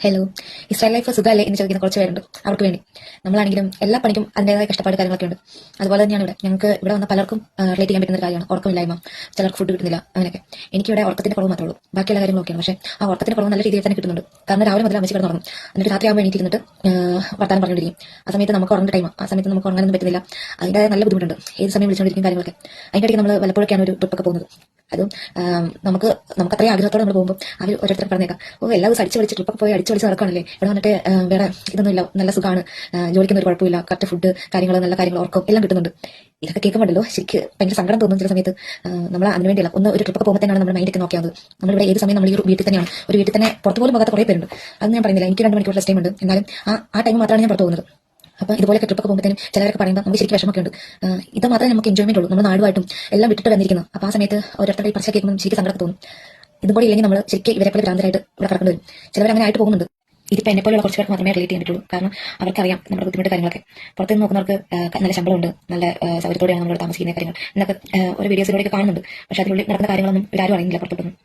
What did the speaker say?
Hello. Israel life സുഖമല്ലേ എന്ന് ചോദിക്കുന്ന കുറച്ച് പേരുണ്ട്. അവർക്ക് വേണ്ടി നമ്മളാണെങ്കിലും എല്ലാ പണിക്കും അതിൻ്റെതായ കഷ്ടപ്പാട് കാര്യങ്ങളൊക്കെ ഉണ്ട്. അതുപോലെ തന്നെയാണ് ഇവിടെ ഞങ്ങൾക്ക് ഇവിടെ വന്ന പലർക്കും റിലേറ്റ് ചെയ്യാൻ പറ്റുന്ന ഒരു കാര്യമാണ് ഉറക്കമില്ലായ്മ. ചിലർക്ക് ഫുഡ് കിട്ടുന്നില്ല, അങ്ങനെയൊക്കെ. എനിക്കിവിടെ ഉറക്കത്തിന്റെ കുറവ് മാത്രമേ ഉള്ളൂ, ബാക്കിയുള്ള കാര്യങ്ങളൊക്കെയാണ്. പക്ഷേ ആ ഉറക്കത്തിന്റെ കുറവ് നല്ല രീതിയിൽ തന്നെ കിട്ടുന്നുണ്ട്. കാരണം രാവിലെ മുതൽ അമ്മച്ചി കിടന്ന് ഉറങ്ങും, എന്നിട്ട് രാത്രിയാകുമ്പോൾ എണീറ്റിരുന്നിട്ട് വർത്താനം പറഞ്ഞുകൊണ്ടിരിക്കും. ആ സമയത്ത് നമുക്ക് ഉറങ്ങുന്ന ടൈമാണ്, ആ സമയത്ത് നമുക്ക് ഉറങ്ങാനൊന്നും പറ്റുന്നില്ല. അതിൻ്റെ നല്ല ബുദ്ധിമുട്ടുണ്ട്, ഏത് സമയം വിളിച്ചുകൊണ്ടിരിക്കും കാര്യങ്ങളൊക്കെ. അതിൻ്റെ ഇടയ്ക്ക് നമ്മൾ വല്ലപ്പോഴൊക്കെയാണ് ഒരു ട്രിപ്പൊക്കെ പോകുന്നത്. അതും നമുക്ക് അത്രയും ആഗ്രഹത്തോടെ നമ്മൾ പോകുമ്പോൾ അവർ ഓരോരുത്തർ പറഞ്ഞേക്കാം, എല്ലാ ദിവസം അടിച്ചു വിളിച്ച് ട്രിപ്പൊക്കെ പോയി അടിച്ചു വിളിച്ച് നടക്കുകയാണല്ലേ, ഇവിടെ വന്നിട്ട് വേറെ ഇതൊന്നും ഇല്ല, നല്ല സുഖമാണ്, ജോലിക്കൊന്നും ഒരു കുഴപ്പമില്ല, കറക്റ്റ് ഫുഡ് കാര്യങ്ങൾ, നല്ല കാര്യങ്ങൾ, ഉറക്കം എല്ലാം കിട്ടുന്നുണ്ട്. ഇതൊക്കെ കേൾക്കുമ്പോഴല്ലോ ശരിക്ക് ഭയങ്കര സങ്കടം തോന്നും ചില സമയത്ത്. നമ്മൾ അതിന് വേണ്ടിയല്ല, ഒന്ന് ഒരു ട്രിപ്പൊക്കെ പോകുമ്പോൾ തന്നെയാണ് നമ്മുടെ മൈൻഡൊക്കെ നോക്കിയത്. നമ്മളിവിടെ ഏത് സമയം നമ്മൾ ഈ വീട്ടിൽ തന്നെയാണ്, ഒരു വീട്ടിൽ തന്നെ പുറത്ത് പോലും പോകാത്ത കുറേ പേരുണ്ട്. അത് ഞാൻ പറയുന്നില്ല, എനിക്ക് 2 മണിക്കൂർ ടെസ്റ്റ് ടൈം ഉണ്ട്, എന്നാലും ആ ടൈം മാത്രമാണ് ഞാൻ പുറത്ത് പോകുന്നത്. അപ്പോൾ ഇതുപോലെയൊക്കെ ട്രിപ്പൊക്കെ പോകുമ്പോഴത്തേനും ചിലരൊക്കെ പറയുമ്പോൾ നമുക്ക് ശരിക്കും വിഷമമൊക്കെ ഉണ്ട്. ഇത് മാത്രമേ നമുക്ക് എൻജോയ്മെന്റ് ഉള്ളൂ, നമ്മൾ നാടുമായിട്ടും എല്ലാം വിട്ടിട്ട് വന്നിരിക്കുന്നു. അപ്പോൾ ആ സമയത്ത് ഓരോരുത്തരുടെ ഈ പ്രശ്നം കേൾക്കുമ്പോൾ ശരിക്കും സങ്കടം തോന്നും. ഇതുപോലെ ഇല്ലെങ്കിൽ നമ്മൾ ശരിക്കും ഇവരെ പോലെ ഭ്രാന്തരായിട്ട് ഇവിടെ കിടക്കേണ്ടി വരും. ചിലവർ അങ്ങനെ ആയിട്ട് പോകുന്നുണ്ട്. ഇതിപ്പോൾ എന്നെപ്പോലുള്ള കുറച്ച് പേർക്ക് മാത്രമേ റിലേറ്റ് ചെയ്യാൻ പറ്റുള്ളൂ. കാരണം അവർക്കറിയാം നമ്മുടെ ബുദ്ധിമുട്ട് കാര്യങ്ങളൊക്കെ. പുറത്തുനിന്ന് നോക്കുന്നവർക്ക് നല്ല ശമ്പളമുണ്ട്, നല്ല സൗകര്യത്തോടെയാണ് നമ്മളിവിടെ താമസിക്കുന്ന കാര്യങ്ങൾ എന്നൊക്കെ ഒരു വീഡിയോസിലൂടെയൊക്കെ കാണുന്നുണ്ട്. പക്ഷേ അതിനുള്ളിൽ നടക്കുന്ന കാര്യങ്ങളൊന്നും ഇവരാരും അറിയുന്നില്ല പുറത്തോട്ടൊന്നും.